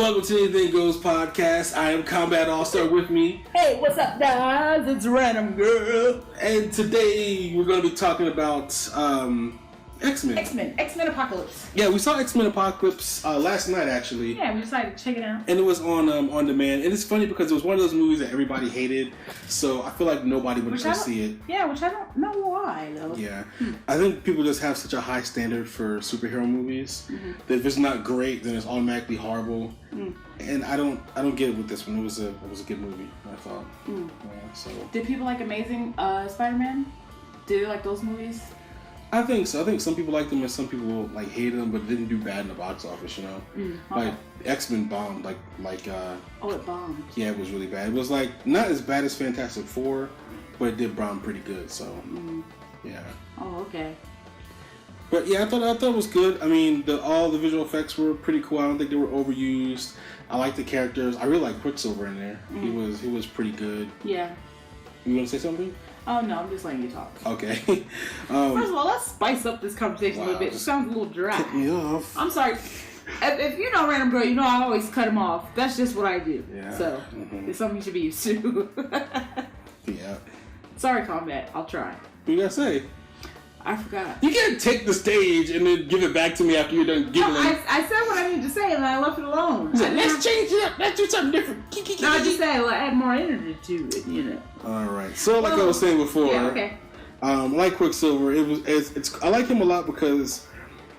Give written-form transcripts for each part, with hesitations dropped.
welcome to Anything Goes podcast. I am Kombat AllStar with me. Hey, what's up, guys? It's Random Girl. And today we're going to be talking about X-Men. X-Men Apocalypse. Yeah, we saw X-Men Apocalypse last night, actually. Yeah, we decided to check it out. And it was on demand. And it's funny because it was one of those movies that everybody hated. So I feel like nobody would go see it. Yeah, which I don't know why, though. Yeah. I think people just have such a high standard for superhero movies that if it's not great, then it's automatically horrible. And I don't get it with this one. It was a good movie, I thought. Yeah, so. Did people like Amazing Spider-Man? Did they like those movies? I think so. I think some people liked them and some people like hated them, but it didn't do bad in the box office. You know, like X-Men bombed. Like it bombed. Yeah, it was really bad. It was like not as bad as Fantastic Four, but it did bomb pretty good. So yeah. Oh, okay. But yeah, I thought it was good. I mean, all the visual effects were pretty cool. I don't think they were overused. I like the characters. I really like Quicksilver in there. He was pretty good. Yeah. You want to say something? Oh, no, I'm just letting you talk. Okay. First of all, let's spice up this conversation a little bit. It sounds a little dry. Cut me off. I'm sorry. If you know Random Girl, you know I always cut him off. That's just what I do. Yeah. So, it's something you should be used to. Yeah. Sorry, Kombat. I'll try. What you gotta say? I forgot. You can't take the stage and then give it back to me after you're done giggling. No, I said what I needed to say and I left it alone. Said, let's change it up. Let's do something different. No, I just said add more energy to it, you know. All right. So, like I was saying before, yeah, okay. Like Quicksilver, I like him a lot because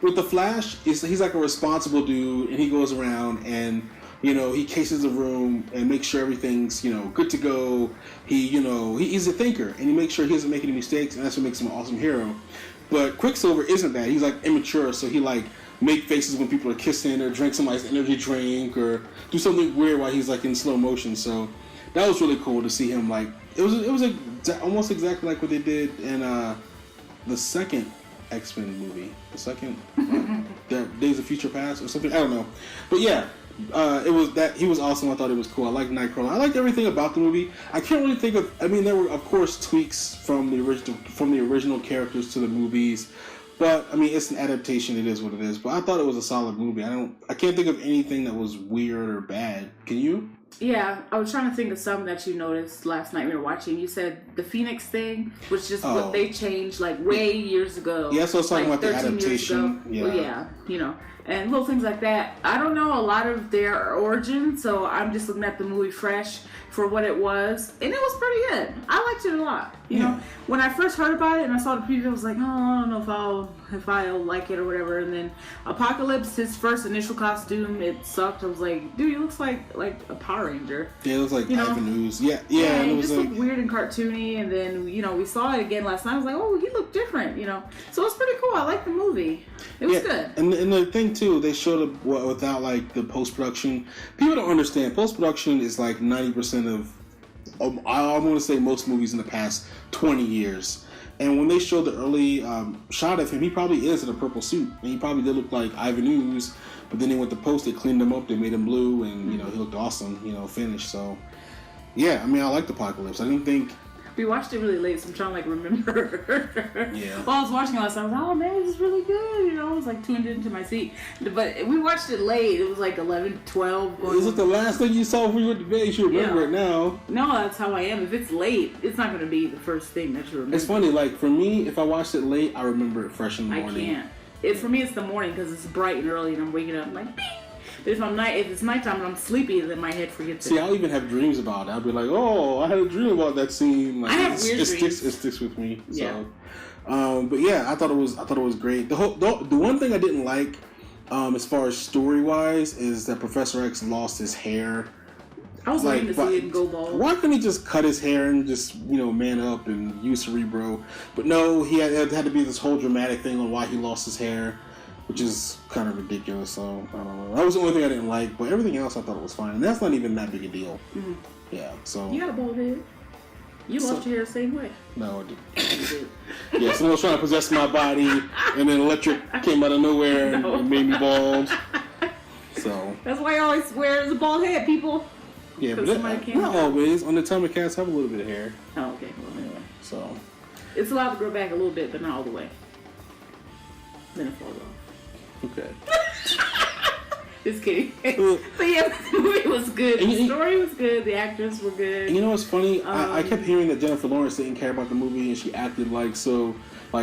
with the Flash, he's like a responsible dude, and he goes around and he cases the room and makes sure everything's good to go. He's a thinker and he makes sure he doesn't make any mistakes, and that's what makes him an awesome hero. But Quicksilver isn't that. He's like immature, so he like make faces when people are kissing or drink somebody's energy drink or do something weird while he's like in slow motion. So that was really cool to see him like it was almost exactly like what they did in the second X-Men movie, the second Days of Future Past or something. I don't know, but yeah. It was that he was awesome. I thought it was cool. I liked Nightcrawler. I liked everything about the movie. I can't really think of. I mean, there were of course tweaks from the original characters to the movies, but I mean, it's an adaptation. It is what it is. But I thought it was a solid movie. I can't think of anything that was weird or bad. Can you? Yeah, I was trying to think of some that you noticed last night we were watching. You said the Phoenix thing was just what they changed like way years ago. Yeah, so I was talking about the adaptation. Yeah. Well, yeah, and little things like that. I don't know a lot of their origin, so I'm just looking at the movie fresh for what it was, and it was pretty good. I liked it a lot. You know, when I first heard about it and I saw the preview, I was like, oh, I don't know if I'll like it or whatever. And then Apocalypse, his first initial costume, it sucked. I was like, dude, he looks like a Power Ranger. Yeah, it looks like Ivan Ooze. Yeah, and it just looked weird and cartoony. And then we saw it again last night. I was like, oh, he looked different. So it's pretty cool. I liked the movie. It was good. And the thing too, they showed up without like the post production. People don't understand. Post production is like 90% of I want to say most movies in the past 20 years. And when they showed the early shot of him, he probably is in a purple suit, and he probably did look like Ivan Ooze. But then they went to post, they cleaned him up, they made him blue, and he looked awesome. Finished. So yeah, I mean, I liked Apocalypse. I didn't think. We watched it really late, so I'm trying to remember. Yeah. While I was watching it last night, I was like, oh man, this is really good. I was like tuned into my seat. But we watched it late. It was like 11, 12. Is it the last thing you saw when you went to bed? You should remember it now. No, that's how I am. If it's late, it's not going to be the first thing that you remember. It's funny, like for me, if I watched it late, I remember it fresh in the morning. I can't. For me, it's the morning because it's bright and early and I'm waking up. I'm like, bing! But if it's nighttime and I'm sleepy, then my head forgets it. See, I'll even have dreams about it. I'll be like, oh, I had a dream about that scene. Like, I have weird dreams. It sticks with me. Yeah. So, but yeah, I thought it was great. The one thing I didn't like, as far as story wise, is that Professor X lost his hair. I was waiting to see him go bald. Why couldn't he just cut his hair and just man up and use Cerebro? But no, he had to be this whole dramatic thing on why he lost his hair, which is kind of ridiculous. So I don't know. That was the only thing I didn't like, but everything else I thought it was fine. And that's not even that big a deal. Mm-hmm. Yeah. So you got a bald head. You lost your hair the same way. No, I didn't. Yeah, someone was trying to possess my body, and then electric came out of nowhere and made me bald. So that's why I always wear a bald head, people. Yeah, but not always. On the time the cats have a little bit of hair. Oh, okay. Well, anyway. So it's allowed to grow back a little bit, but not all the way. Then it falls off. Okay. Just kidding. But yeah, the movie was good. The story was good. The actors were good. And you know what's funny? I kept hearing that Jennifer Lawrence didn't care about the movie, and she acted like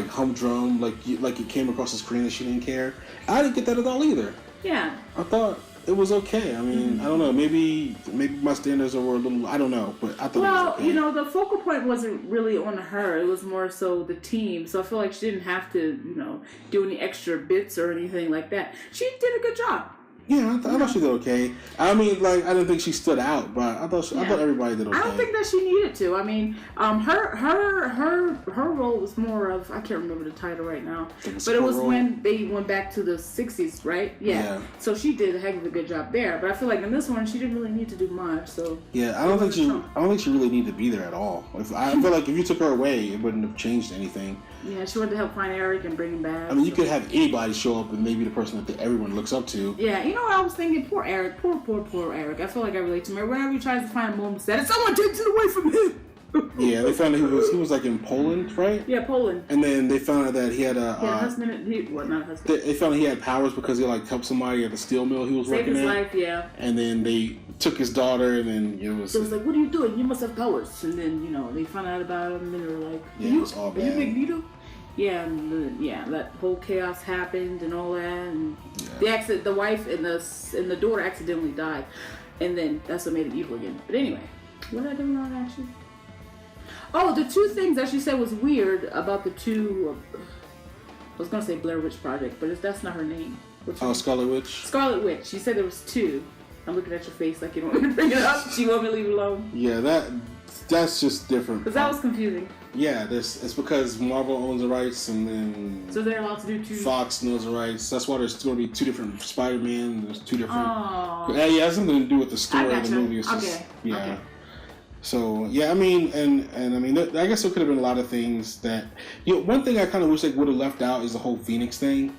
humdrum, like it came across the screen that she didn't care. I didn't get that at all either. Yeah. I thought it was okay. I mean, I don't know. Maybe my standards were a little. I don't know, but I thought it was okay. You know, the focal point wasn't really on her. It was more so the team. So I feel like she didn't have to, you know, do any extra bits or anything like that. She did a good job. Yeah, I thought she did okay. I mean, like, I didn't think she stood out, but I thought everybody did okay. I don't think that she needed to. I mean, her role was more of, I can't remember the title right now, but it was when they went back to the 60s, right? Yeah. So she did a heck of a good job there. But I feel like in this one, she didn't really need to do much. So yeah, I don't think she really needed to be there at all. I feel like if you took her away, it wouldn't have changed anything. Yeah, she wanted to help find Eric and bring him back. I mean, you could have anybody show up and maybe the person that everyone looks up to. Yeah, you know what I was thinking? Poor Eric. Poor Eric. I feel like I relate to him. Whenever he tries to find a moment, that someone takes it away from him. Yeah, they found out he was like in Poland, right? Yeah, Poland. And then they found out that he had a husband. Not a husband. They found out he had powers because he like helped somebody at the steel mill he was working at. Saved his life, yeah. And then they took his daughter, and then it was like, what are you doing? You must have powers. And then they found out about him, and they were like, it was all bad. Are you Magneto? Yeah, that whole chaos happened and all that, and the wife and the daughter accidentally died, and then that's what made it evil again. But anyway, what did I do wrong actually? Oh, the two things that she said was weird about the two. I was gonna say Blair Witch Project, but that's not her name. Scarlet Witch. Scarlet Witch. She said there was two. I'm looking at your face like you don't want me to bring it up. She want me to leave it alone. Yeah, that's just different. Because that was confusing. Yeah, it's because Marvel owns the rights, and then so they're allowed to do two. Fox knows the rights. That's why there's going to be two different Spider-Man. There's two different. Oh. Yeah, it has something to do with the story of the movie. It's just, yeah. Okay. So yeah, I mean, and I mean, I guess there could have been a lot of things that one thing I kind of wish they would have left out is the whole Phoenix thing,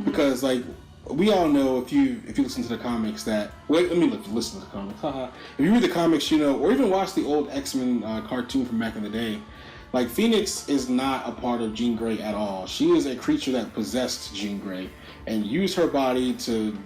because like we all know if you listen to the comics that let me listen to the comics. If you read the comics, or even watch the old X-Men cartoon from back in the day. Like, Phoenix is not a part of Jean Grey at all. She is a creature that possessed Jean Grey and used her body to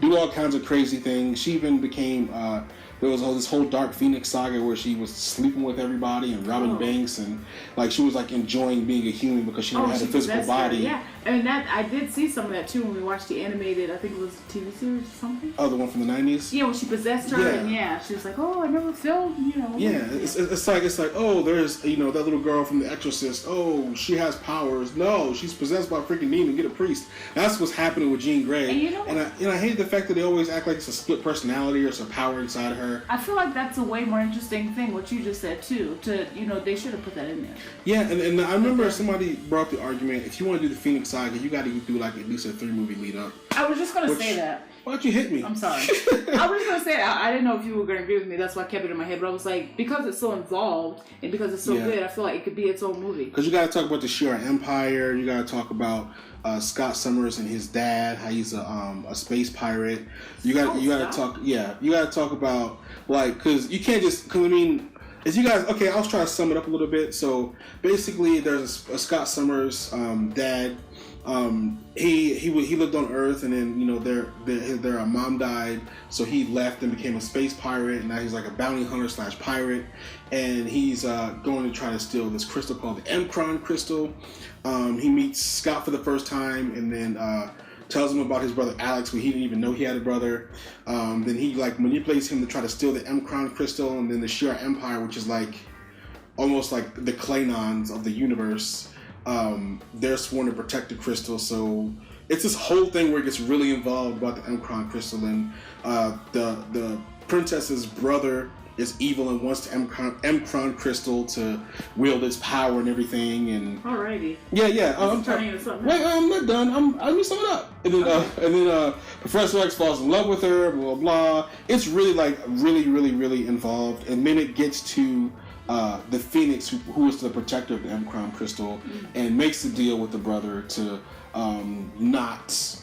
do all kinds of crazy things. She even became, there was this whole Dark Phoenix saga where she was sleeping with everybody and robbing banks, and like she was like enjoying being a human because she never had a physical body. Yeah, and I did see some of that too when we watched the animated, I think it was a TV series or something. Oh, the one from the 90s? Yeah, when she possessed her, and she was like, oh, I never felt, Yeah, it's like, oh, there's, that little girl from The Exorcist, oh, she has powers. No, she's possessed by a freaking demon, get a priest. That's what's happening with Jean Grey. And I hate the fact that they always act like it's a split personality or it's a power inside her. I feel like that's a way more interesting thing, what you just said too, they should have put that in there. Yeah, and I remember somebody brought up the argument, if you want to do the Phoenix Saga, you got to do like at least a 3-movie lead up. I was just going to say that. Why'd you hit me? I'm sorry. I was just going to say that. I didn't know if you were going to agree with me. That's why I kept it in my head. But I was like, because it's so involved and because it's so good, I feel like it could be its own movie. Because you got to talk about the Shi'ar Empire. You got to talk about Scott Summers and his dad, how he's a space pirate. You got to talk about, like, because you can't just, because I mean, as you guys, okay, I'll try to sum it up a little bit. So basically, there's a Scott Summers dad. He lived on Earth, and then their mom died, so he left and became a space pirate, and now he's like a bounty hunter / pirate, and he's going to try to steal this crystal called the Emkron crystal. He meets Scott for the first time, and then tells him about his brother Alex, who he didn't even know he had a brother. Then he like manipulates him to try to steal the Emkron crystal, and then the Shi'ar Empire, which is like almost like the Klingons of the universe. They're sworn to protect the crystal, so it's this whole thing where it gets really involved about the Emkron crystal, and the princess's brother is evil and wants the Emkron crystal to wield its power and everything. And alrighty, I'm turning into something. Wait, I'm not done. Let me sum it up. And then Professor X falls in love with her. Blah blah. It's really really involved, and then it gets to the Phoenix, who is the protector of the Emkron crystal, and makes the deal with the brother to not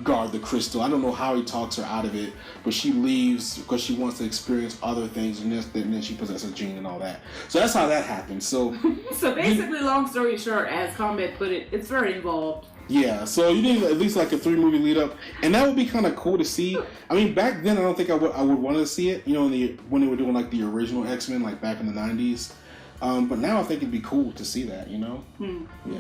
guard the crystal. I don't know how he talks her out of it, but she leaves because she wants to experience other things, and then she possesses Jean and all that. So that's how that happens. So basically, long story short, as Combat put it, it's very involved. Yeah, so you need at least like a 3-movie lead up, and that would be kind of cool to see. I mean, back then I don't think I would want to see it. You know, when they were doing like the original X-Men, like back in the '90s. But now I think it'd be cool to see that. You know? Yeah.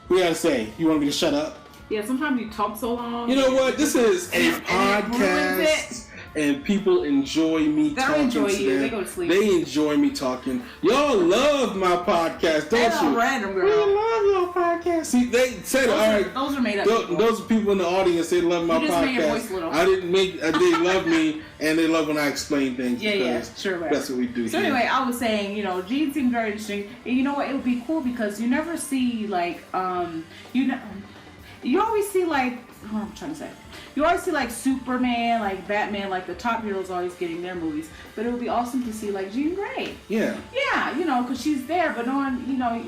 What you gotta say? You want me to shut up? Yeah. Sometimes you talk so long. You know what? This is a podcast. And people enjoy me talking to them. They go to sleep. They enjoy me talking. Y'all love my podcast, don't you? Random Girl. We love your podcast. See, they said, all right. Those are made up. Those people in the audience, they love my podcast. Made your voice little. They love me, and they love when I explain things. Yeah, sure. Right. That's what we do. So here. Anyway, I was saying, you know, Jean seemed very interesting. And you know what? It would be cool because you never see like, you always see like, what I'm trying to say. You always see like Superman, like Batman, like the top heroes always getting their movies. But it would be awesome to see like Jean Grey. Yeah. Yeah, you know, because she's there, but no one, you know,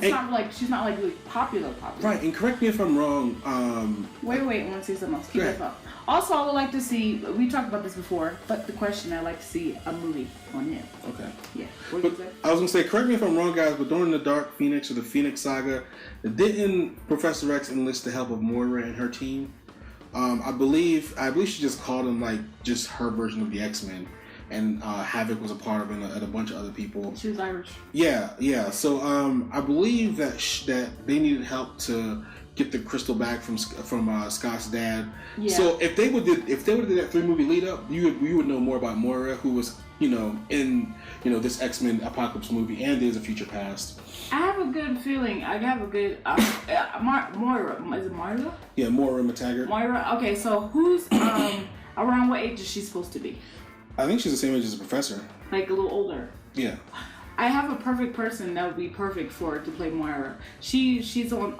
not like she's not like really popular. Right, and correct me if I'm wrong. Wait, I want to say something else. Keep that up. Also, I would like to see. We talked about this before, but the question I'd like to see a movie on him. Okay. Yeah. What did you say? I was gonna say, correct me if I'm wrong, guys, but during the Dark Phoenix or the Phoenix Saga, didn't Professor X enlist the help of Moira and her team? I believe she just called him like just her version of the X-Men, and Havoc was a part of it, and a bunch of other people. She was Irish. Yeah. So I believe that they needed help to get the crystal back from Scott's dad. Yeah. So if they would did that 3-movie lead up, you would know more about Moira, who was in this X-Men Apocalypse movie, and Days of Future Past. I have a good feeling. I have a good Moira. Is it Moira? Yeah, Moira McTaggart. Moira. Okay, so who's around what age is she supposed to be? I think she's the same age as the Professor. Like a little older. Yeah. I have a perfect person that would be perfect for her to play Moira. She's on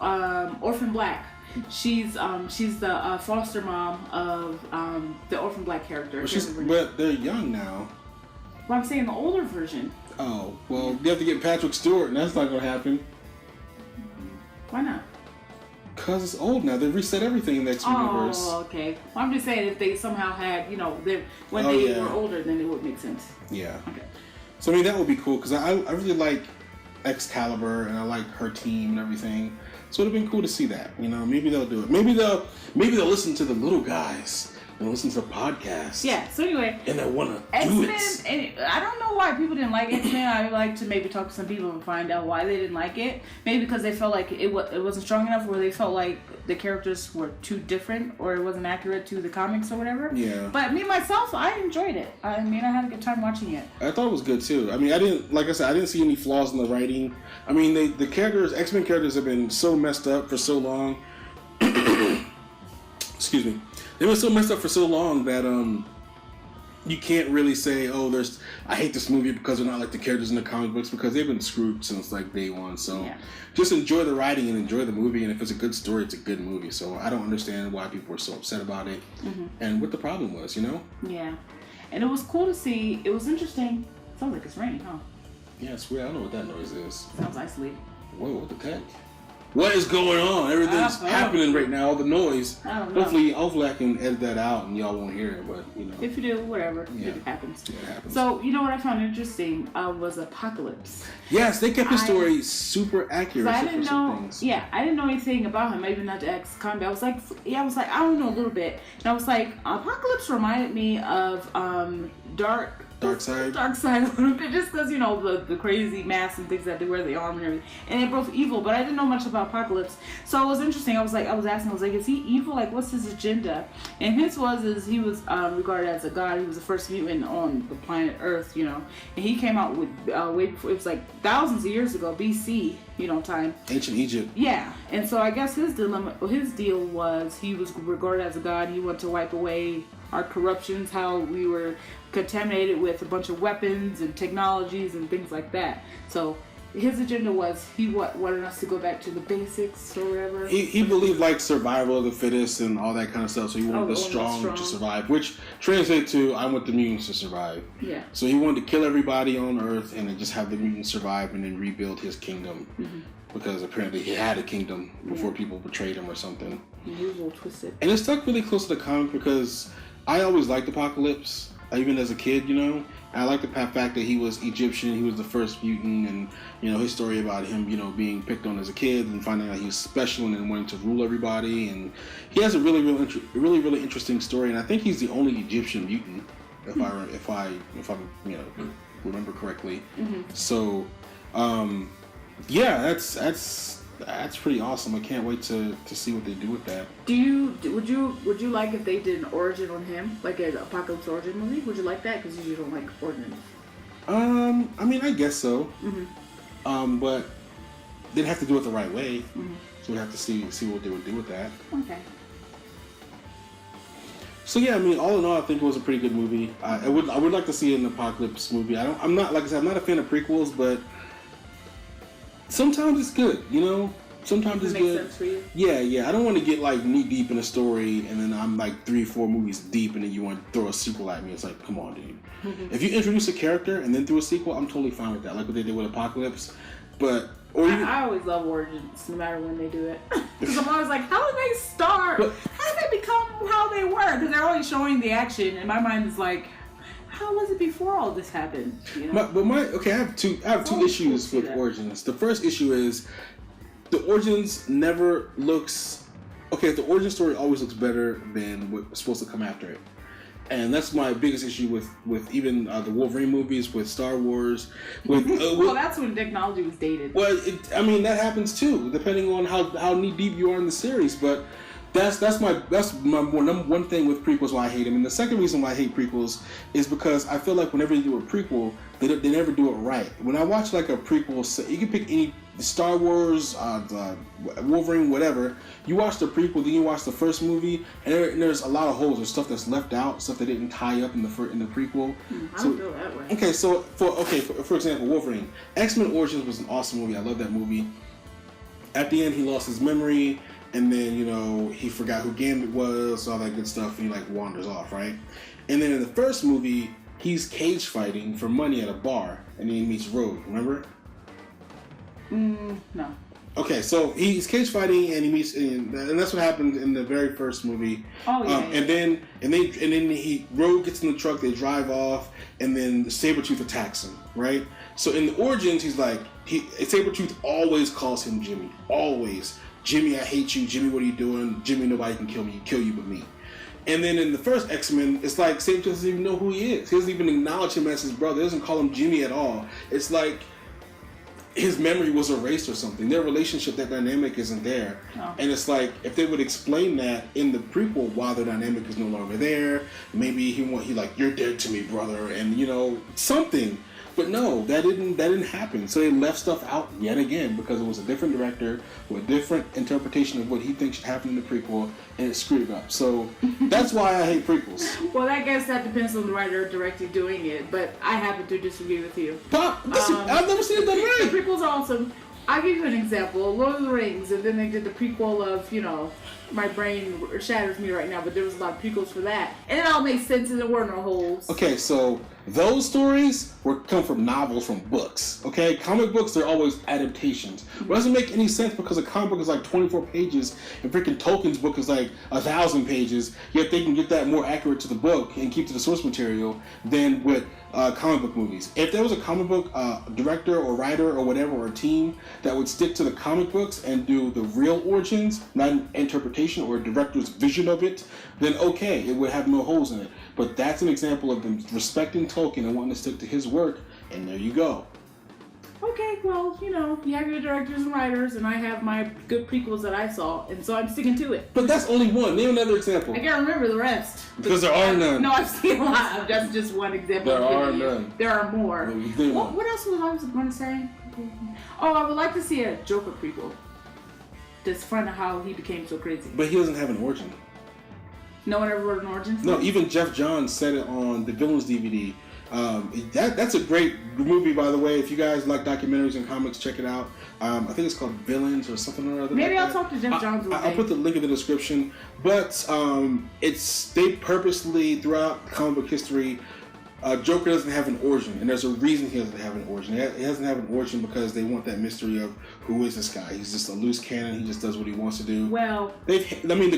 Orphan Black. She's the foster mom of the Orphan Black character. But they're young now. Well, I'm saying the older version. Oh, well, you have to get Patrick Stewart, and that's not going to happen. Why not? Because it's old now. They reset everything in the X-Men universe. Oh, okay. Well, I'm just saying if they somehow had, when they were older, then it would make sense. Yeah. Okay. So, I mean, that would be cool, because I really like Excalibur, and I like her team and everything. So it would have been cool to see that. Maybe they'll do it. Maybe they'll listen to the little guys and listen to the podcast. Yeah, so anyway. And I want to do it. And I don't know why people didn't like X-Men. I would like to maybe talk to some people and find out why they didn't like it. Maybe because they felt like it wasn't strong enough, or they felt like the characters were too different, or it wasn't accurate to the comics or whatever. Yeah. But me, myself, I enjoyed it. I mean, I had a good time watching it. I thought it was good, too. I mean, I didn't see any flaws in the writing. I mean, the characters, X-Men characters have been so messed up for so long. Excuse me. They've been so messed up for so long that you can't really say, I hate this movie because they're not like the characters in the comic books, because they've been screwed since like day one. So just enjoy the writing and enjoy the movie, and if it's a good story, it's a good movie. So I don't understand why people were so upset about it and what the problem was, Yeah. And it was cool to see. It was interesting. Sounds like it's raining, huh? Yeah, it's weird. I don't know what that noise is. Sounds isolated. Whoa, what the heck? What is going on? Everything's happening right now. All the noise. I don't know. Hopefully I can edit that out and y'all won't hear it. But if you do, whatever. It happens. Yeah, it happens. So what I found interesting was Apocalypse. Yes, they kept his story super accurate. I didn't know. Yeah, I didn't know anything about him. Even not to ex-combat. I was like, I don't know a little bit. And I was like, Apocalypse reminded me of Dark Side a little bit, just because the crazy masks and things that they wear, the armor and everything, and they're both evil. But I didn't know much about Apocalypse, so it was interesting. I was asking, is he evil? Like, what's his agenda? And his is he was regarded as a god. He was the first mutant on the planet Earth, and he came out with way before. It was like thousands of years ago, BC, time. Ancient Egypt. Yeah, and so I guess his deal was he was regarded as a god. He wanted to wipe away our corruptions, how we were contaminated with a bunch of weapons and technologies and things like that. So his agenda was he wanted us to go back to the basics or whatever. He believed like survival of the fittest and all that kind of stuff. So he wanted the strong to survive, which translates to I want the mutants to survive. Yeah. So he wanted to kill everybody on Earth and then just have the mutants survive and then rebuild his kingdom. Because apparently he had a kingdom before people betrayed him or something. He was a little twisted. And it stuck really close to the comic because I always liked Apocalypse. even as a kid, you know. I like the fact that he was Egyptian, he was the first mutant, and you know his story about him, you know, being picked on as a kid and finding out he was special and then wanting to rule everybody. And he has a really interesting story. And I think he's the only Egyptian mutant, if I you know remember correctly. Mm-hmm. So, yeah, that's pretty awesome. I can't wait to see what they do with that. Would you like if they did an origin on him, like an Apocalypse origin movie? Would you like that? Because you don't like origins. I mean, I guess so. Mm-hmm. But they'd have to do it the right way. Mm-hmm. So we'd have to see what they would do with that. Okay. So yeah, I mean, all in all, I think it was a pretty good movie. I would like to see an Apocalypse movie. I'm not, like I said, I'm not a fan of prequels, but sometimes it's good, you know. Sometimes it's good. Makes sense for you. Yeah. I don't want to get like knee deep in a story and then I'm like 3-4 movies deep and then you want to throw a sequel at me. It's like, come on, dude. Mm-hmm. If you introduce a character and then throw a sequel, I'm totally fine with that. Like what they did with Apocalypse. But I always love origins, no matter when they do it. Because I'm always like, how did they start? How did they become how they were? Because they're always showing the action, and my mind is like, how was it before all this happened? You know? I have two issues with origins. The first issue is the origins never looks okay. The origin story always looks better than what's supposed to come after it. And that's my biggest issue with even the Wolverine movies, with Star Wars. Well, that's when technology was dated. Well, I mean that happens too, depending on how knee deep you are in the series. But that's my number one thing with prequels why I hate them. And the second reason why I hate prequels is because I feel like whenever you do a prequel, they never do it right. When I watch like a prequel, you can pick any Star Wars, Wolverine, whatever. You watch the prequel, then you watch the first movie, and there's a lot of holes. There's stuff that's left out, stuff that didn't tie up in the prequel. I don't feel that way. Okay, so for example, Wolverine, X-Men Origins was an awesome movie. I love that movie. At the end, he lost his memory, and then you know he forgot who Gambit was, all that good stuff, and he like wanders off, right? And then in the first movie, he's cage fighting for money at a bar, and then he meets Rogue. Remember? No. Okay, so he's cage fighting and he meets, and that's what happened in the very first movie. Oh yeah. And then Rogue gets in the truck, they drive off, and then Sabretooth attacks him, right? So in the origins, he's like, Sabretooth always calls him Jimmy, always. Jimmy, I hate you. Jimmy, what are you doing? Jimmy, nobody can kill you but me. And then in the first X-Men, it's like Sabretooth doesn't even know who he is. He doesn't even acknowledge him as his brother. He doesn't call him Jimmy at all. It's like his memory was erased or something. Their relationship, that dynamic isn't there. Oh. And it's like, if they would explain that in the prequel, why the dynamic is no longer there, maybe he like, you're dead to me, brother, and you know, something. But no, that didn't happen. So they left stuff out yet again because it was a different director with a different interpretation of what he thinks should happen in the prequel, and it screwed it up. So that's why I hate prequels. Well, I guess that depends on the writer or director doing it, but I happen to disagree with you. I've never seen it done right. The prequel's awesome. I'll give you an example. Lord of the Rings, and then they did the prequel of, you know, my brain shatters me right now, but there was a lot of prequels for that. And it all made sense and there were no holes. Okay, so those stories come from novels, from books. Okay, comic books, they're always adaptations. It doesn't make any sense because a comic book is like 24 pages and freaking Tolkien's book is like 1,000 pages, yet they can get that more accurate to the book and keep to the source material than with comic book movies. If there was a comic book director or writer or whatever, or a team that would stick to the comic books and do the real origins, not an interpretation or a director's vision of it, then okay, it would have no holes in it. But that's an example of them respecting Tolkien and wanting to stick to his work, and there you go. Okay, well, you know, you have your directors and writers, and I have my good prequels that I saw, and so I'm sticking to it. But that's only one. Name another example. I can't remember the rest. Because there are none. No, I've seen a lot. That's just one example. There are none. There are more. What else was I going to say? Oh, I would like to see a Joker prequel. Just find out how he became so crazy. But he doesn't have an origin. No one ever wrote an origin? No, even Jeff Johns said it on the Villains DVD. That's a great movie, by the way. If you guys like documentaries and comics, check it out. I think it's called Villains or something or other. Maybe like I'll talk to Jeff Johns one day. I'll put the link in the description. But they purposely, throughout comic book history, Joker doesn't have an origin, and there's a reason he doesn't have an origin. He doesn't have an origin because they want that mystery of who is this guy. He's just a loose cannon. He just does what he wants to do. Well, the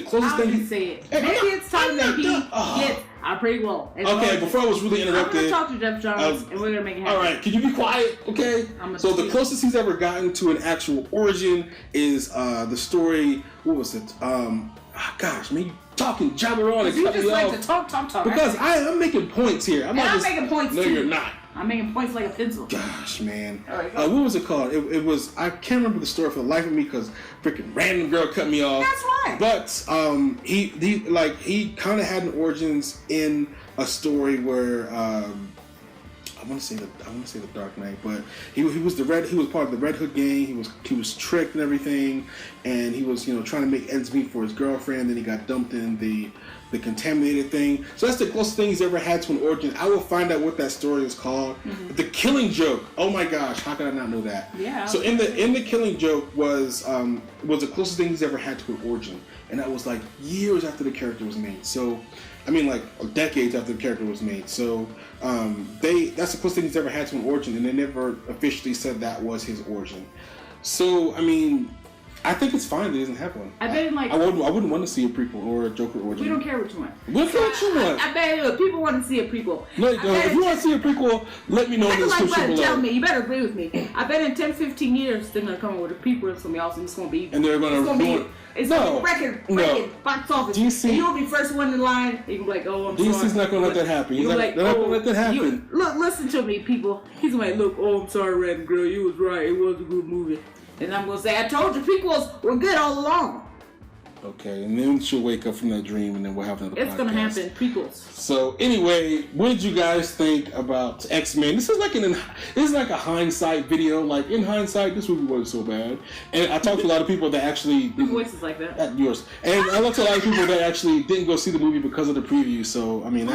closest thing. I'll say it. Maybe it's time that he gets a prequel. Okay, before I was really interrupted, I'm gonna talk to Jeff Johns, and we're gonna make it happen. All right, can you be quiet? Okay. So the closest he's ever gotten to an actual origin is the story. What was it? Gosh, man, you talking jabber on and cut me off. You just like to talk. Because I'm making points here. I'm making points too. No, you're not. I'm making points like a pencil. Gosh, man. All right, what was it called? It was, I can't remember the story for the life of me because freaking Random Girl cut me off. That's right. But he kind of had an origins in a story where I want to say the Dark Knight, but he was part of the Red Hood gang. He was tricked and everything, and he was trying to make ends meet for his girlfriend. Then he got dumped in the contaminated thing. So that's the closest thing he's ever had to an origin. I will find out what that story is called. Mm-hmm. The Killing Joke. Oh my gosh, how could I not know that? Yeah. So in the Killing Joke was the closest thing he's ever had to an origin, and that was like years after the character was made. So. I mean, like decades after the character was made. So that's the closest thing he's ever had to an origin, and they never officially said that was his origin. So I mean, I think it's fine that he doesn't have one. I bet I wouldn't want to see a prequel or a Joker origin. We don't care what you want. What you want? I bet people want to see a prequel. No, if you want to see a prequel, let me know in the description below. Tell me. You better agree with me. I bet in 10, 15 years they're gonna come up with a prequel. It's gonna be awesome. It's gonna be. And they're gonna ruin. It's gonna be record box office. DC, and you'll be first one in line. And you'll be like, oh, I'm sorry. DC's not gonna let that happen. They're not gonna let that happen. Look, listen to me, people. He's gonna look. Oh, I'm sorry, Random Girl. You was right. It was a good movie. And I'm gonna say, I told you, prequels were good all along. Okay, and then she'll wake up from that dream, and then we'll have another podcast. It's gonna happen, prequels. So anyway, what did you guys think about X-Men? This is like a hindsight video. Like in hindsight, this movie wasn't so bad. And I talked to a lot of people that actually whose voices like that? Yours. And I talked to a lot of people that actually didn't go see the movie because of the preview. So I mean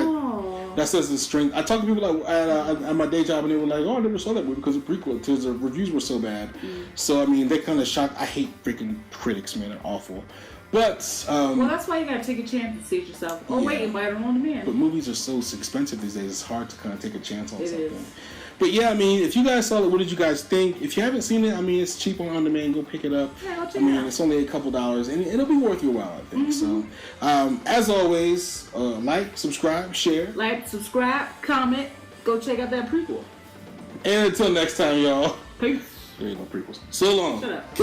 that says the strength. I talked to people like at my day job, and they were like, "Oh, I never saw that movie because of prequel, because the reviews were so bad." So I mean, they kind of shocked. I hate freaking critics, man. They're awful. But well, that's why you gotta take a chance and see it yourself. Oh wait, and buy it on demand. But movies are so expensive these days; it's hard to kind of take a chance on something. Is. But yeah, I mean, if you guys saw it, what did you guys think? If you haven't seen it, I mean, it's cheap on demand. Go pick it up. Yeah, it's only a couple dollars, and it'll be worth your while, I think. So, as always, like, subscribe, share. Like, subscribe, comment. Go check out that prequel. And until next time, y'all. Peace. There ain't no prequels. So long. Shut up.